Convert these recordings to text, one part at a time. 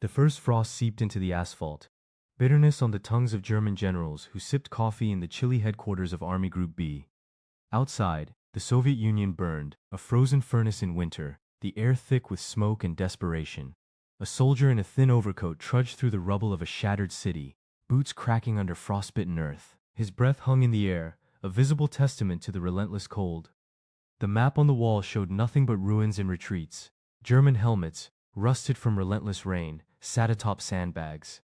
The first frost seeped into the asphalt. Bitterness on the tongues of German generals who sipped coffee in the chilly headquarters of Army Group B. Outside, the Soviet Union burned, a frozen furnace in winter, the air thick with smoke and desperation. A soldier in a thin overcoat trudged through the rubble of a shattered city, boots cracking under frostbitten earth. His breath hung in the air, a visible testament to the relentless cold. The map on the wall showed nothing but ruins and retreats. German helmets, rusted from relentless rain, sat atop sandbags.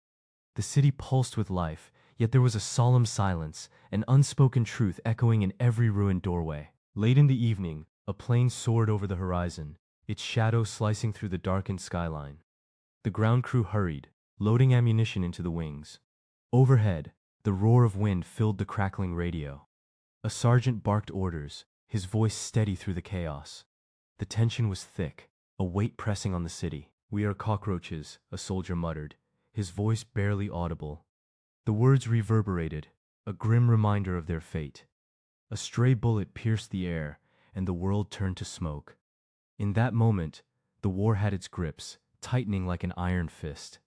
The city pulsed with life, yet there was a solemn silence, an unspoken truth echoing in every ruined doorway. Late in the evening, a plane soared over the horizon, its shadow slicing through the darkened skyline. The ground crew hurried, loading ammunition into the wings. Overhead, the roar of wind filled the crackling radio. A sergeant barked orders, his voice steady through the chaos. The tension was thick, a weight pressing on the city. "We are cockroaches," a soldier muttered, his voice barely audible. The words reverberated, a grim reminder of their fate. A stray bullet pierced the air, and the world turned to smoke. In that moment, the war had its grips, tightening like an iron fist.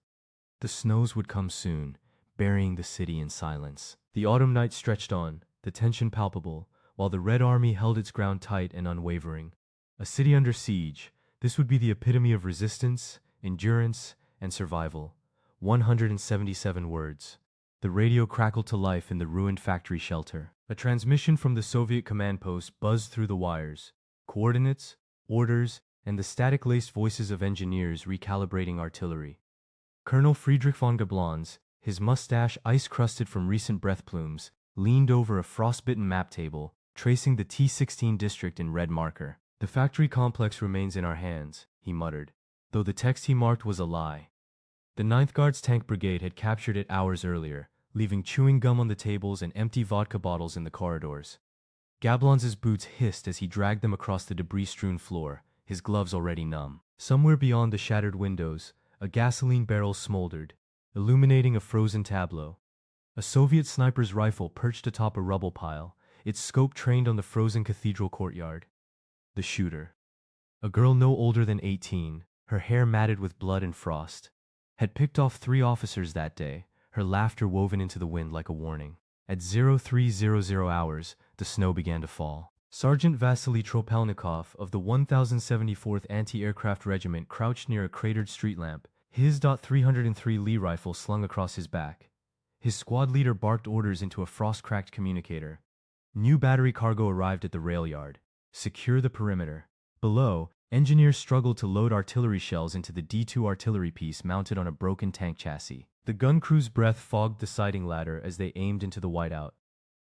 The snows would come soon, burying the city in silence. The autumn night stretched on, the tension palpable, while the Red Army held its ground tight and unwavering. A city under siege, this would be the epitome of resistance, endurance, and survival. 177 words. The radio crackled to life in the ruined factory shelter. A transmission from the Soviet command post buzzed through the wires. Coordinates, orders, and the static-laced voices of engineers recalibrating artillery. Colonel Friedrich von Gablans, his mustache ice-crusted from recent breath plumes, leaned over a frostbitten map table, tracing the T-16 district in red marker. "The factory complex remains in our hands," he muttered, though the text he marked was a lie. The 9th Guards Tank Brigade had captured it hours earlier, leaving chewing gum on the tables and empty vodka bottles in the corridors. Gablans's boots hissed as he dragged them across the debris-strewn floor, his gloves already numb. Somewhere beyond the shattered windows, a gasoline barrel smoldered, illuminating a frozen tableau. A Soviet sniper's rifle perched atop a rubble pile, its scope trained on the frozen cathedral courtyard. The shooter, a girl no older than 18, her hair matted with blood and frost, had picked off 3 officers that day, her laughter woven into the wind like a warning. At 0300 hours, the snow began to fall. Sergeant Vasily Tropelnikov of the 1074th Anti-Aircraft Regiment crouched near a cratered street lamp, his .303 Lee rifle slung across his back. His squad leader barked orders into a frost-cracked communicator. New battery cargo arrived at the rail yard. Secure the perimeter. Below, engineers struggled to load artillery shells into the D2 artillery piece mounted on a broken tank chassis. The gun crew's breath fogged the sighting ladder as they aimed into the whiteout.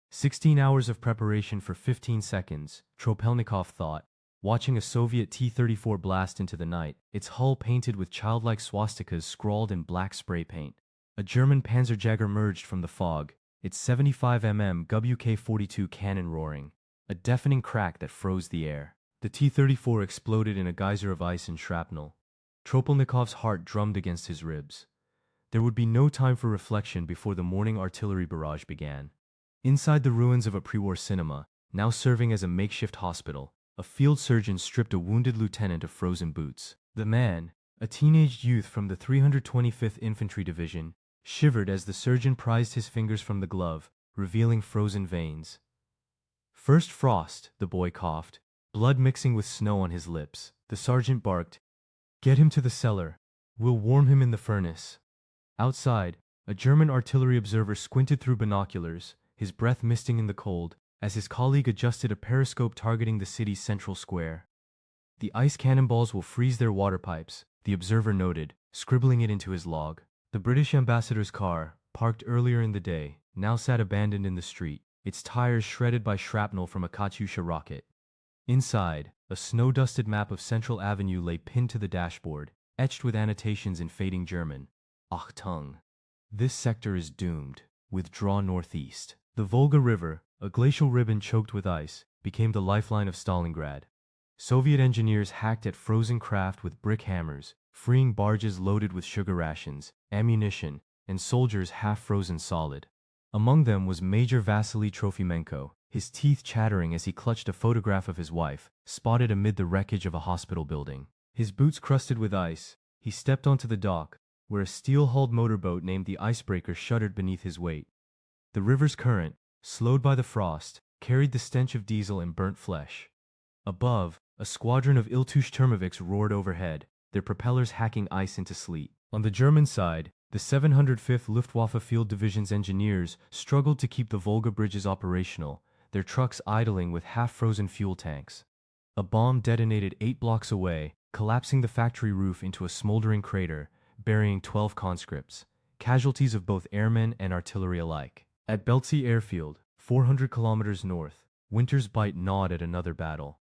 16 hours of preparation for 15 seconds, Tropelnikov thought, watching a Soviet T-34 blast into the night, its hull painted with childlike swastikas scrawled in black spray paint. A German Panzerjäger emerged from the fog, its 75 mm WK-42 cannon roaring, a deafening crack that froze the air. The T-34 exploded in a geyser of ice and shrapnel. Tropelnikov's heart drummed against his ribs. There would be no time for reflection before the morning artillery barrage began. Inside the ruins of a pre-war cinema, now serving as a makeshift hospital, a field surgeon stripped a wounded lieutenant of frozen boots. The man, a teenage youth from the 325th Infantry Division, shivered as the surgeon prized his fingers from the glove, revealing frozen veins. "First frost," the boy coughed, blood mixing with snow on his lips. The sergeant barked, "Get him to the cellar. We'll warm him in the furnace." Outside, a German artillery observer squinted through binoculars, his breath misting in the cold, as his colleague adjusted a periscope targeting the city's central square. "The ice cannonballs will freeze their water pipes," the observer noted, scribbling it into his log. The British ambassador's car, parked earlier in the day, now sat abandoned in the street, its tires shredded by shrapnel from a Katyusha rocket. Inside, a snow-dusted map of Central Avenue lay pinned to the dashboard, etched with annotations in fading German. Achtung! This sector is doomed. Withdraw northeast. The Volga River, a glacial ribbon choked with ice, became the lifeline of Stalingrad. Soviet engineers hacked at frozen craft with brick hammers, freeing barges loaded with sugar rations, ammunition, and soldiers half-frozen solid. Among them was Major Vasily Trofimenko, his teeth chattering as he clutched a photograph of his wife, spotted amid the wreckage of a hospital building. His boots crusted with ice, he stepped onto the dock, where a steel-hulled motorboat named the Icebreaker shuddered beneath his weight. The river's current, slowed by the frost, carried the stench of diesel and burnt flesh. Above, a squadron of Iltush Termoviks roared overhead, their propellers hacking ice into sleet. On the German side, the 705th Luftwaffe Field Division's engineers struggled to keep the Volga bridges operational, their trucks idling with half-frozen fuel tanks. A bomb detonated 8 blocks away, collapsing the factory roof into a smoldering crater, burying 12 conscripts, casualties of both airmen and artillery alike. At Belzi Airfield, 400 kilometers north, winter's bite gnawed at another battle.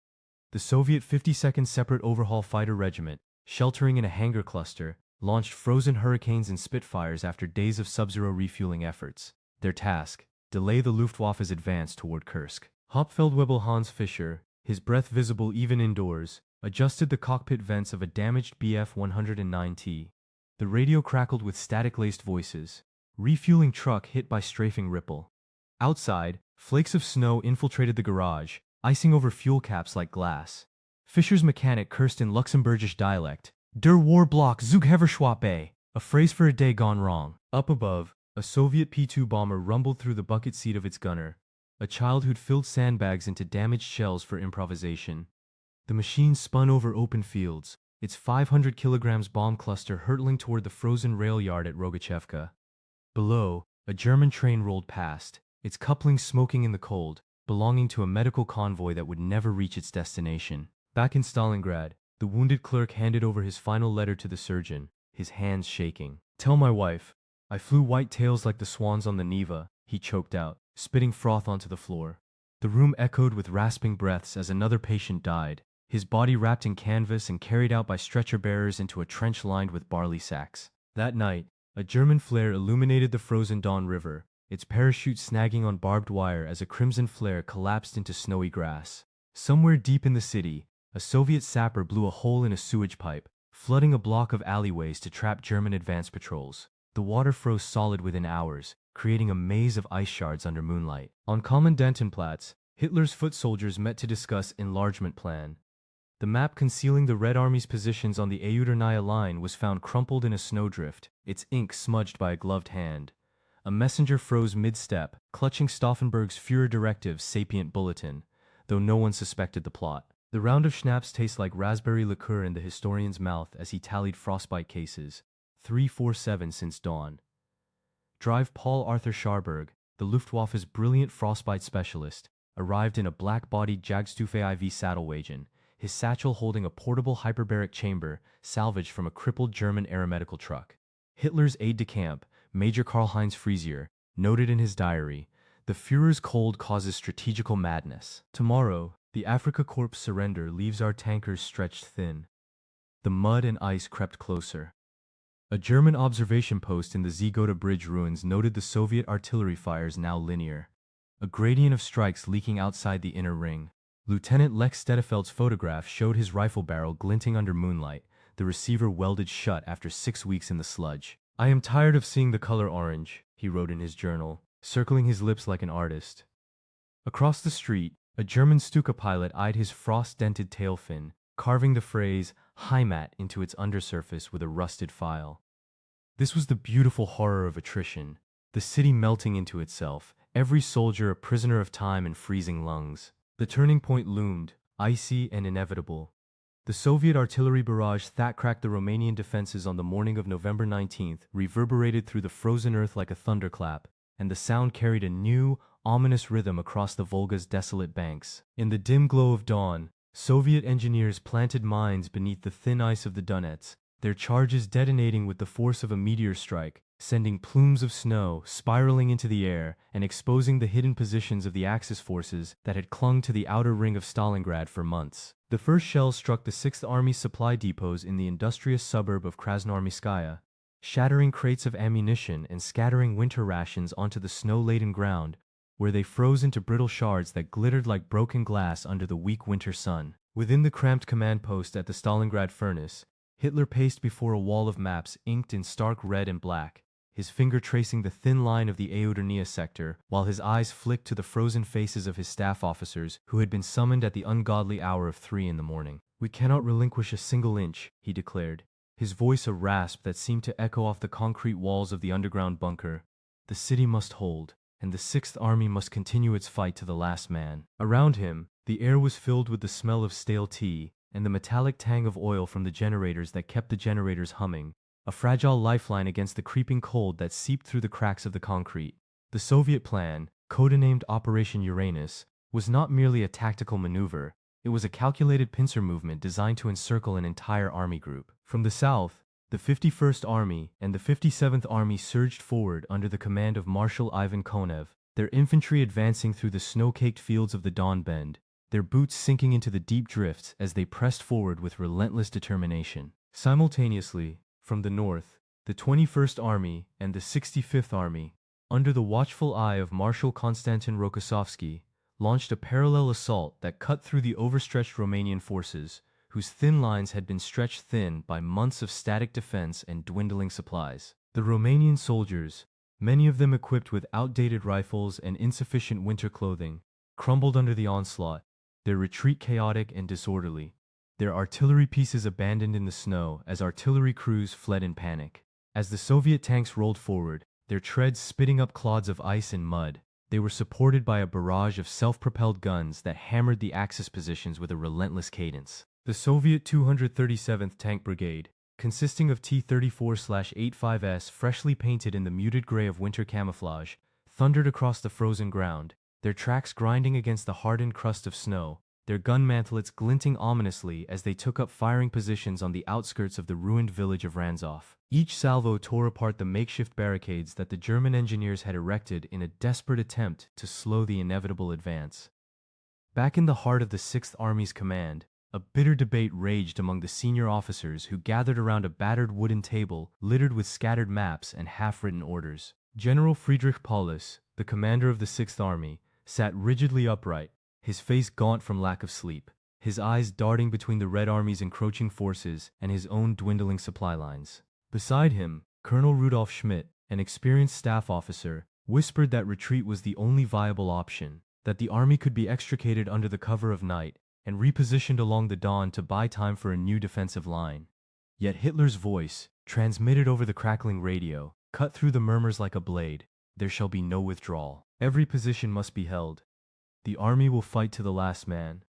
The Soviet 52nd Separate Overhaul Fighter Regiment, sheltering in a hangar cluster, launched frozen Hurricanes and Spitfires after days of sub-zero refueling efforts. Their task: delay the Luftwaffe's advance toward Kursk. Hauptfeldwebel Hans Fischer, his breath visible even indoors, adjusted the cockpit vents of a damaged Bf-109T. The radio crackled with static-laced voices. Refueling truck hit by strafing ripple. Outside, flakes of snow infiltrated the garage, icing over fuel caps like glass. Fischer's mechanic cursed in Luxembourgish dialect, Der Warblock Zugheverschwappe, a phrase for a day gone wrong. Up above, a Soviet P-2 bomber rumbled through the bucket seat of its gunner, a child who'd filled sandbags into damaged shells for improvisation. The machine spun over open fields, its 500 kilograms bomb cluster hurtling toward the frozen rail yard at Rogachevka. Below, a German train rolled past, its couplings smoking in the cold, belonging to a medical convoy that would never reach its destination. Back in Stalingrad, the wounded clerk handed over his final letter to the surgeon, his hands shaking. "Tell my wife, I flew white tails like the swans on the Neva," he choked out, spitting froth onto the floor. The room echoed with rasping breaths as another patient died, his body wrapped in canvas and carried out by stretcher-bearers into a trench lined with barley sacks. That night, a German flare illuminated the frozen Don River, its parachute snagging on barbed wire as a crimson flare collapsed into snowy grass. Somewhere deep in the city, a Soviet sapper blew a hole in a sewage pipe, flooding a block of alleyways to trap German advance patrols. The water froze solid within hours, creating a maze of ice shards under moonlight. On Kommandantenplatz, Hitler's foot soldiers met to discuss enlargement plan. The map concealing the Red Army's positions on the Eudernaya line was found crumpled in a snowdrift, its ink smudged by a gloved hand. A messenger froze mid-step, clutching Stauffenberg's Führer Directive's sapient bulletin, though no one suspected the plot. The round of schnapps tastes like raspberry liqueur in the historian's mouth as he tallied frostbite cases. 347 since dawn. Drive Paul Arthur Scharberg, the Luftwaffe's brilliant frostbite specialist, arrived in a black-bodied Jagdstufe IV saddlewagon, his satchel holding a portable hyperbaric chamber salvaged from a crippled German aeromedical truck. Hitler's aide-de-camp, Major Karl-Heinz Frisier, noted in his diary, "The Führer's cold causes strategical madness. Tomorrow, the Afrika Korps surrender leaves our tankers stretched thin." The mud and ice crept closer. A German observation post in the Zgota Bridge ruins noted the Soviet artillery fires now linear, a gradient of strikes leaking outside the inner ring. Lieutenant Lex Stedefeld's photograph showed his rifle barrel glinting under moonlight, the receiver welded shut after 6 weeks in the sludge. "I am tired of seeing the color orange," he wrote in his journal, circling his lips like an artist. Across the street, a German Stuka pilot eyed his frost-dented tail fin, carving the phrase Heimat into its undersurface with a rusted file. This was the beautiful horror of attrition, the city melting into itself, every soldier a prisoner of time and freezing lungs. The turning point loomed, icy and inevitable. The Soviet artillery barrage that cracked the Romanian defenses on the morning of November 19th reverberated through the frozen earth like a thunderclap, and the sound carried a new, ominous rhythm across the Volga's desolate banks. In the dim glow of dawn, Soviet engineers planted mines beneath the thin ice of the Donets, their charges detonating with the force of a meteor strike, sending plumes of snow spiraling into the air and exposing the hidden positions of the Axis forces that had clung to the outer ring of Stalingrad for months. The first shells struck the 6th Army supply depots in the industrious suburb of Krasnoarmeyskaya, shattering crates of ammunition and scattering winter rations onto the snow-laden ground, where they froze into brittle shards that glittered like broken glass under the weak winter sun. Within the cramped command post at the Stalingrad furnace, Hitler paced before a wall of maps inked in stark red and black, his finger tracing the thin line of the Eudernaya sector, while his eyes flicked to the frozen faces of his staff officers who had been summoned at the ungodly hour of 3 in the morning. "We cannot relinquish a single inch," he declared, his voice a rasp that seemed to echo off the concrete walls of the underground bunker. The city must hold, and the Sixth Army must continue its fight to the last man. Around him, the air was filled with the smell of stale tea and the metallic tang of oil from the generators that kept the generators humming, a fragile lifeline against the creeping cold that seeped through the cracks of the concrete. The Soviet plan, codenamed Operation Uranus, was not merely a tactical maneuver. It was a calculated pincer movement designed to encircle an entire army group. From the south, the 51st Army and the 57th Army surged forward under the command of Marshal Ivan Konev, their infantry advancing through the snow-caked fields of the Don Bend, their boots sinking into the deep drifts as they pressed forward with relentless determination. Simultaneously, from the north, the 21st Army and the 65th Army, under the watchful eye of Marshal Konstantin Rokossovsky, launched a parallel assault that cut through the overstretched Romanian forces, whose thin lines had been stretched thin by months of static defense and dwindling supplies. The Romanian soldiers, many of them equipped with outdated rifles and insufficient winter clothing, crumbled under the onslaught, their retreat chaotic and disorderly, their artillery pieces abandoned in the snow as artillery crews fled in panic. As the Soviet tanks rolled forward, their treads spitting up clods of ice and mud, they were supported by a barrage of self-propelled guns that hammered the Axis positions with a relentless cadence. The Soviet 237th Tank Brigade, consisting of T-34/85S freshly painted in the muted gray of winter camouflage, thundered across the frozen ground, their tracks grinding against the hardened crust of snow, their gun mantlets glinting ominously as they took up firing positions on the outskirts of the ruined village of Ranzov. Each salvo tore apart the makeshift barricades that the German engineers had erected in a desperate attempt to slow the inevitable advance. Back in the heart of the Sixth Army's command, a bitter debate raged among the senior officers who gathered around a battered wooden table littered with scattered maps and half-written orders. General Friedrich Paulus, the commander of the Sixth Army, sat rigidly upright, his face gaunt from lack of sleep, his eyes darting between the Red Army's encroaching forces and his own dwindling supply lines. Beside him, Colonel Rudolf Schmidt, an experienced staff officer, whispered that retreat was the only viable option, that the army could be extricated under the cover of night and repositioned along the Don to buy time for a new defensive line. Yet Hitler's voice, transmitted over the crackling radio, cut through the murmurs like a blade. There shall be no withdrawal. Every position must be held. The army will fight to the last man.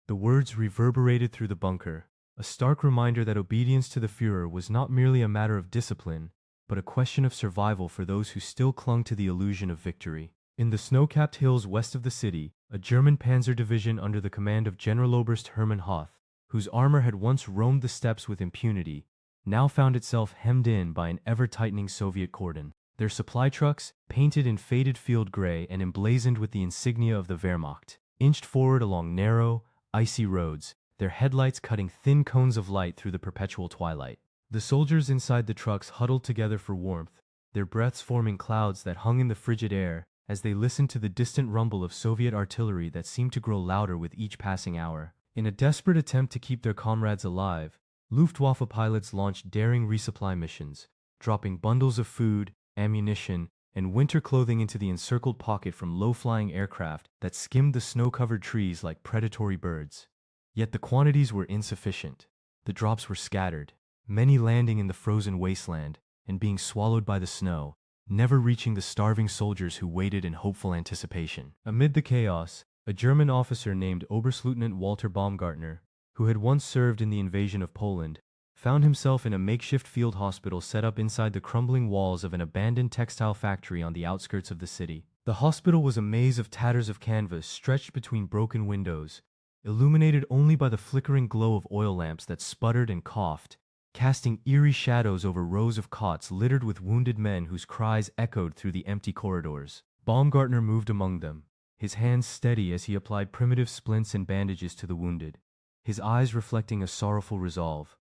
The words reverberated through the bunker, a stark reminder that obedience to the Führer was not merely a matter of discipline, but a question of survival for those who still clung to the illusion of victory. In the snow-capped hills west of the city, a German panzer division under the command of Generaloberst Hermann Hoth, whose armor had once roamed the steppes with impunity, now found itself hemmed in by an ever-tightening Soviet cordon. Their supply trucks, painted in faded field gray and emblazoned with the insignia of the Wehrmacht, inched forward along narrow, icy roads, their headlights cutting thin cones of light through the perpetual twilight. The soldiers inside the trucks huddled together for warmth, their breaths forming clouds that hung in the frigid air as they listened to the distant rumble of Soviet artillery that seemed to grow louder with each passing hour. In a desperate attempt to keep their comrades alive, Luftwaffe pilots launched daring resupply missions, dropping bundles of food, ammunition, and winter clothing into the encircled pocket from low-flying aircraft that skimmed the snow-covered trees like predatory birds. Yet the quantities were insufficient. The drops were scattered, many landing in the frozen wasteland and being swallowed by the snow, never reaching the starving soldiers who waited in hopeful anticipation. Amid the chaos, a German officer named Oberstleutnant Walter Baumgartner, who had once served in the invasion of Poland, found himself in a makeshift field hospital set up inside the crumbling walls of an abandoned textile factory on the outskirts of the city. The hospital was a maze of tatters of canvas stretched between broken windows, illuminated only by the flickering glow of oil lamps that sputtered and coughed, casting eerie shadows over rows of cots littered with wounded men whose cries echoed through the empty corridors. Baumgartner moved among them, his hands steady as he applied primitive splints and bandages to the wounded, his eyes reflecting a sorrowful resolve.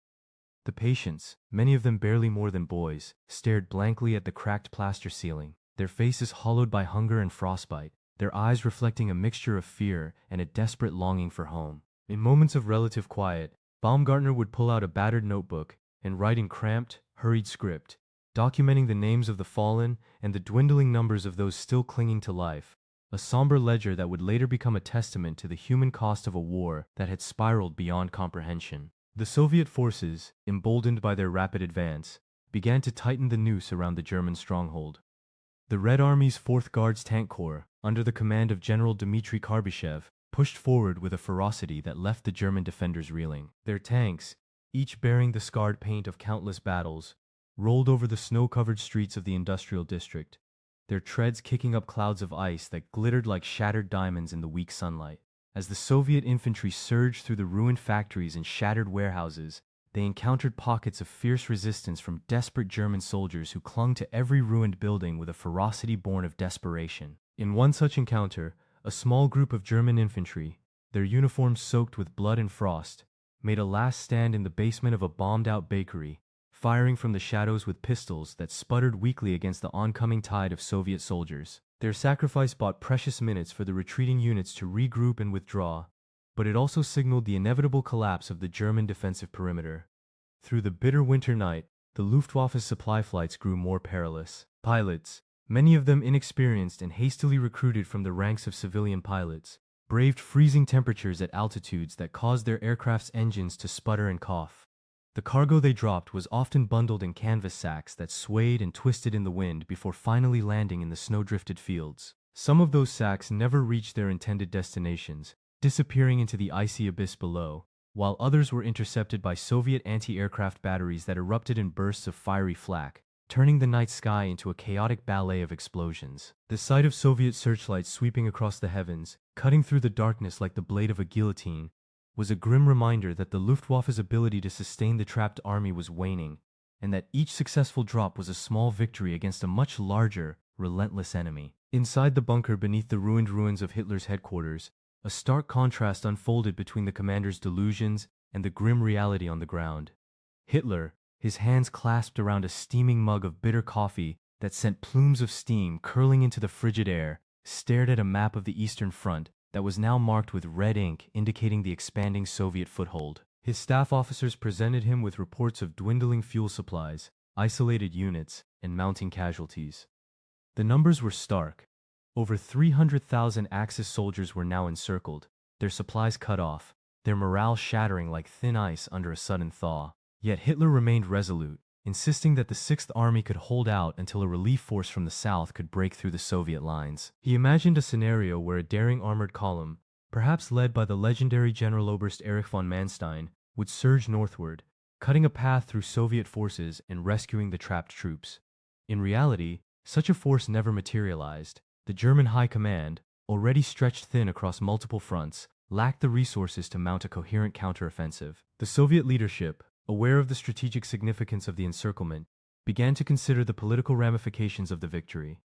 The patients, many of them barely more than boys, stared blankly at the cracked plaster ceiling, their faces hollowed by hunger and frostbite, their eyes reflecting a mixture of fear and a desperate longing for home. In moments of relative quiet, Baumgartner would pull out a battered notebook and write in cramped, hurried script, documenting the names of the fallen and the dwindling numbers of those still clinging to life, a somber ledger that would later become a testament to the human cost of a war that had spiraled beyond comprehension. The Soviet forces, emboldened by their rapid advance, began to tighten the noose around the German stronghold. The Red Army's 4th Guards Tank Corps, under the command of General Dmitry Karbyshev, pushed forward with a ferocity that left the German defenders reeling. Their tanks, each bearing the scarred paint of countless battles, rolled over the snow-covered streets of the industrial district, their treads kicking up clouds of ice that glittered like shattered diamonds in the weak sunlight. As the Soviet infantry surged through the ruined factories and shattered warehouses, they encountered pockets of fierce resistance from desperate German soldiers who clung to every ruined building with a ferocity born of desperation. In one such encounter, a small group of German infantry, their uniforms soaked with blood and frost, made a last stand in the basement of a bombed-out bakery, firing from the shadows with pistols that sputtered weakly against the oncoming tide of Soviet soldiers. Their sacrifice bought precious minutes for the retreating units to regroup and withdraw, but it also signaled the inevitable collapse of the German defensive perimeter. Through the bitter winter night, the Luftwaffe's supply flights grew more perilous. Pilots, many of them inexperienced and hastily recruited from the ranks of civilian pilots, braved freezing temperatures at altitudes that caused their aircraft's engines to sputter and cough. The cargo they dropped was often bundled in canvas sacks that swayed and twisted in the wind before finally landing in the snow-drifted fields. Some of those sacks never reached their intended destinations, disappearing into the icy abyss below, while others were intercepted by Soviet anti-aircraft batteries that erupted in bursts of fiery flak, turning the night sky into a chaotic ballet of explosions. The sight of Soviet searchlights sweeping across the heavens, cutting through the darkness like the blade of a guillotine, was a grim reminder that the Luftwaffe's ability to sustain the trapped army was waning, and that each successful drop was a small victory against a much larger, relentless enemy. Inside the bunker beneath the ruined ruins of Hitler's headquarters, a stark contrast unfolded between the commander's delusions and the grim reality on the ground. Hitler, his hands clasped around a steaming mug of bitter coffee that sent plumes of steam curling into the frigid air, stared at a map of the Eastern Front that was now marked with red ink indicating the expanding Soviet foothold. His staff officers presented him with reports of dwindling fuel supplies, isolated units, and mounting casualties. The numbers were stark. Over 300,000 Axis soldiers were now encircled, their supplies cut off, their morale shattering like thin ice under a sudden thaw. Yet Hitler remained resolute, insisting that the Sixth Army could hold out until a relief force from the south could break through the Soviet lines. He imagined a scenario where a daring armored column, perhaps led by the legendary Generaloberst Erich von Manstein, would surge northward, cutting a path through Soviet forces and rescuing the trapped troops. In reality, such a force never materialized. The German High Command, already stretched thin across multiple fronts, lacked the resources to mount a coherent counteroffensive. The Soviet leadership, aware of the strategic significance of the encirclement, began to consider the political ramifications of the victory.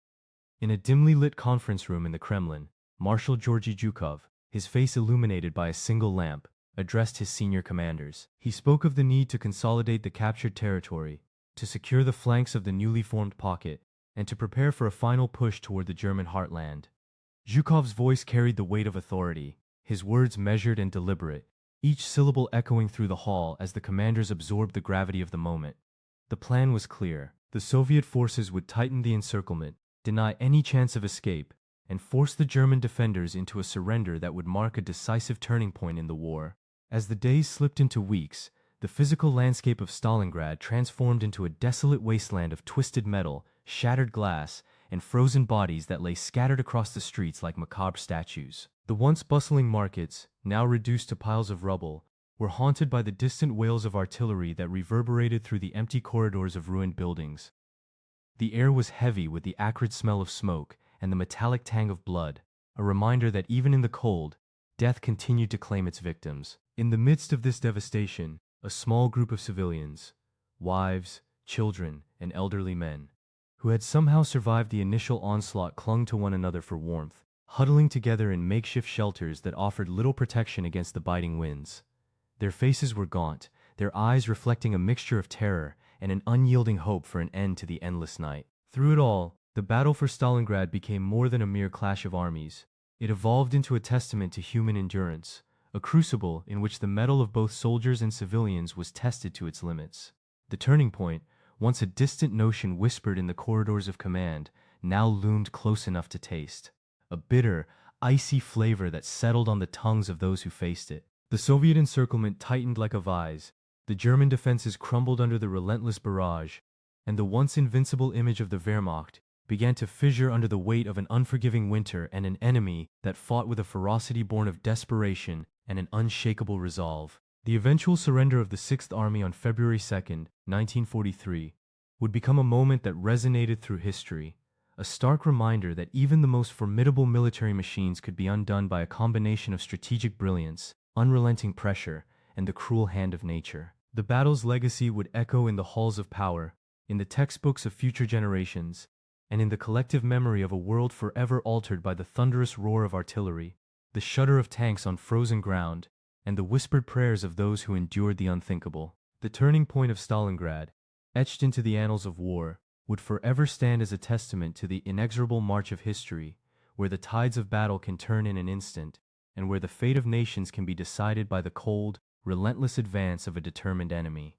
In a dimly lit conference room in the Kremlin, Marshal Georgy Zhukov, his face illuminated by a single lamp, addressed his senior commanders. He spoke of the need to consolidate the captured territory, to secure the flanks of the newly formed pocket, and to prepare for a final push toward the German heartland. Zhukov's voice carried the weight of authority, his words measured and deliberate, each syllable echoing through the hall as the commanders absorbed the gravity of the moment. The plan was clear. The Soviet forces would tighten the encirclement, deny any chance of escape, and force the German defenders into a surrender that would mark a decisive turning point in the war. As the days slipped into weeks, the physical landscape of Stalingrad transformed into a desolate wasteland of twisted metal, shattered glass, and frozen bodies that lay scattered across the streets like macabre statues. The once bustling markets, now reduced to piles of rubble, were haunted by the distant wails of artillery that reverberated through the empty corridors of ruined buildings. The air was heavy with the acrid smell of smoke and the metallic tang of blood, a reminder that even in the cold, death continued to claim its victims. In the midst of this devastation, a small group of civilians, wives, children, and elderly men, who had somehow survived the initial onslaught clung to one another for warmth, huddling together in makeshift shelters that offered little protection against the biting winds. Their faces were gaunt, their eyes reflecting a mixture of terror and an unyielding hope for an end to the endless night. Through it all, the battle for Stalingrad became more than a mere clash of armies. It evolved into a testament to human endurance, a crucible in which the mettle of both soldiers and civilians was tested to its limits. The turning point, once a distant notion whispered in the corridors of command, now loomed close enough to taste. A bitter, icy flavor that settled on the tongues of those who faced it. The Soviet encirclement tightened like a vise, The German defenses crumbled under the relentless barrage, and the once invincible image of the Wehrmacht began to fissure under the weight of an unforgiving winter and an enemy that fought with a ferocity born of desperation and an unshakable resolve. The eventual surrender of the Sixth Army on February 2nd, 1943, would become a moment that resonated through history, a stark reminder that even the most formidable military machines could be undone by a combination of strategic brilliance, unrelenting pressure, and the cruel hand of nature. The battle's legacy would echo in the halls of power, in the textbooks of future generations, and in the collective memory of a world forever altered by the thunderous roar of artillery, the shudder of tanks on frozen ground, and the whispered prayers of those who endured the unthinkable. The turning point of Stalingrad, etched into the annals of war, would forever stand as a testament to the inexorable march of history, where the tides of battle can turn in an instant, and where the fate of nations can be decided by the cold, relentless advance of a determined enemy.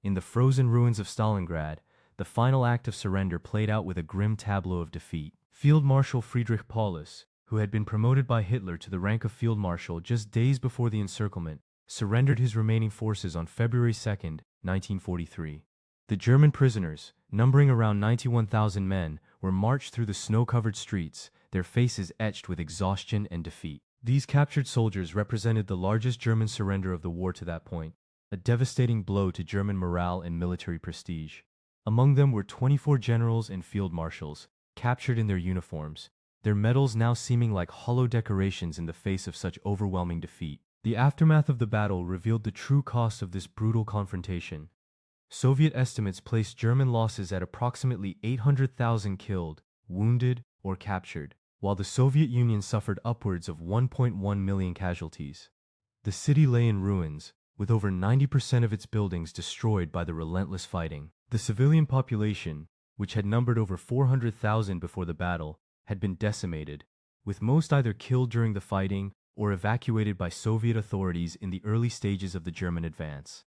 In the frozen ruins of Stalingrad, the final act of surrender played out with a grim tableau of defeat. Field Marshal Friedrich Paulus, who had been promoted by Hitler to the rank of Field Marshal just days before the encirclement, surrendered his remaining forces on February 2nd, 1943. The German prisoners, numbering around 91,000 men, were marched through the snow-covered streets, their faces etched with exhaustion and defeat. These captured soldiers represented the largest German surrender of the war to that point, a devastating blow to German morale and military prestige. Among them were 24 generals and field marshals, captured in their uniforms, their medals now seeming like hollow decorations in the face of such overwhelming defeat. The aftermath of the battle revealed the true cost of this brutal confrontation. Soviet estimates placed German losses at approximately 800,000 killed, wounded, or captured, while the Soviet Union suffered upwards of 1.1 million casualties. The city lay in ruins, with over 90% of its buildings destroyed by the relentless fighting. The civilian population, which had numbered over 400,000 before the battle, had been decimated, with most either killed during the fighting or evacuated by Soviet authorities in the early stages of the German advance.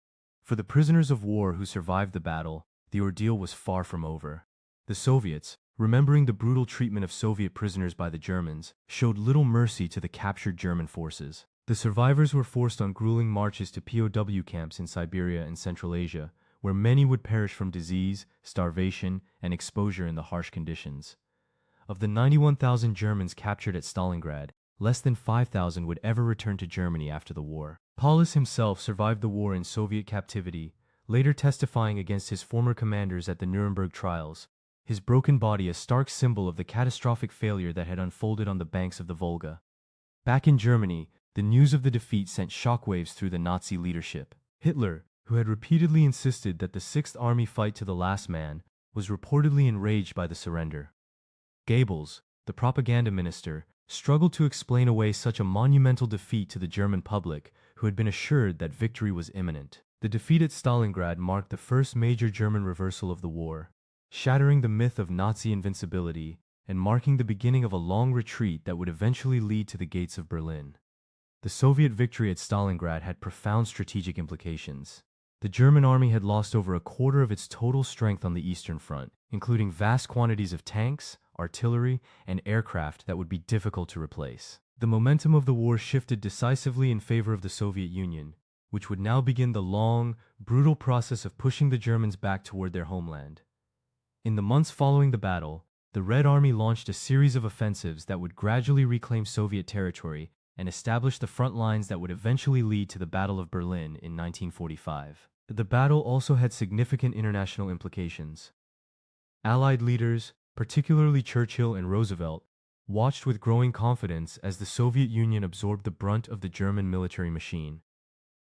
For the prisoners of war who survived the battle, the ordeal was far from over. The Soviets, remembering the brutal treatment of Soviet prisoners by the Germans, showed little mercy to the captured German forces. The survivors were forced on grueling marches to POW camps in Siberia and Central Asia, where many would perish from disease, starvation, and exposure in the harsh conditions. Of the 91,000 Germans captured at Stalingrad, less than 5,000 would ever return to Germany after the war. Paulus himself survived the war in Soviet captivity, later testifying against his former commanders at the Nuremberg trials, his broken body a stark symbol of the catastrophic failure that had unfolded on the banks of the Volga. Back in Germany, the news of the defeat sent shockwaves through the Nazi leadership. Hitler, who had repeatedly insisted that the Sixth Army fight to the last man, was reportedly enraged by the surrender. Goebbels, the propaganda minister, struggled to explain away such a monumental defeat to the German public, who had been assured that victory was imminent. The defeat at Stalingrad marked the first major German reversal of the war, shattering the myth of Nazi invincibility and marking the beginning of a long retreat that would eventually lead to the gates of Berlin. The Soviet victory at Stalingrad had profound strategic implications. The German army had lost over a quarter of its total strength on the Eastern Front, including vast quantities of tanks, artillery, and aircraft that would be difficult to replace. The momentum of the war shifted decisively in favor of the Soviet Union, which would now begin the long, brutal process of pushing the Germans back toward their homeland. In the months following the battle, the Red Army launched a series of offensives that would gradually reclaim Soviet territory and establish the front lines that would eventually lead to the Battle of Berlin in 1945. The battle also had significant international implications. Allied leaders, particularly Churchill and Roosevelt, watched with growing confidence as the Soviet Union absorbed the brunt of the German military machine.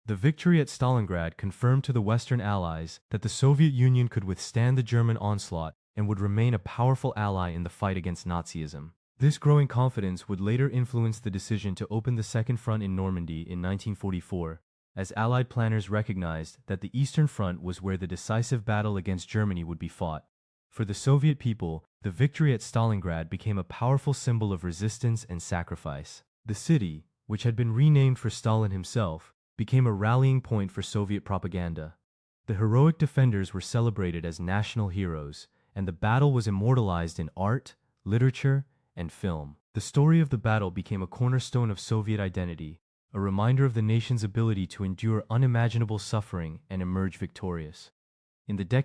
The victory at Stalingrad confirmed to the Western Allies that the Soviet Union could withstand the German onslaught and would remain a powerful ally in the fight against Nazism. This growing confidence would later influence the decision to open the Second Front in Normandy in 1944, as Allied planners recognized that the Eastern Front was where the decisive battle against Germany would be fought. For the Soviet people, the victory at Stalingrad became a powerful symbol of resistance and sacrifice. The city, which had been renamed for Stalin himself, became a rallying point for Soviet propaganda. The heroic defenders were celebrated as national heroes, and the battle was immortalized in art, literature, and film. The story of the battle became a cornerstone of Soviet identity, a reminder of the nation's ability to endure unimaginable suffering and emerge victorious. In the decades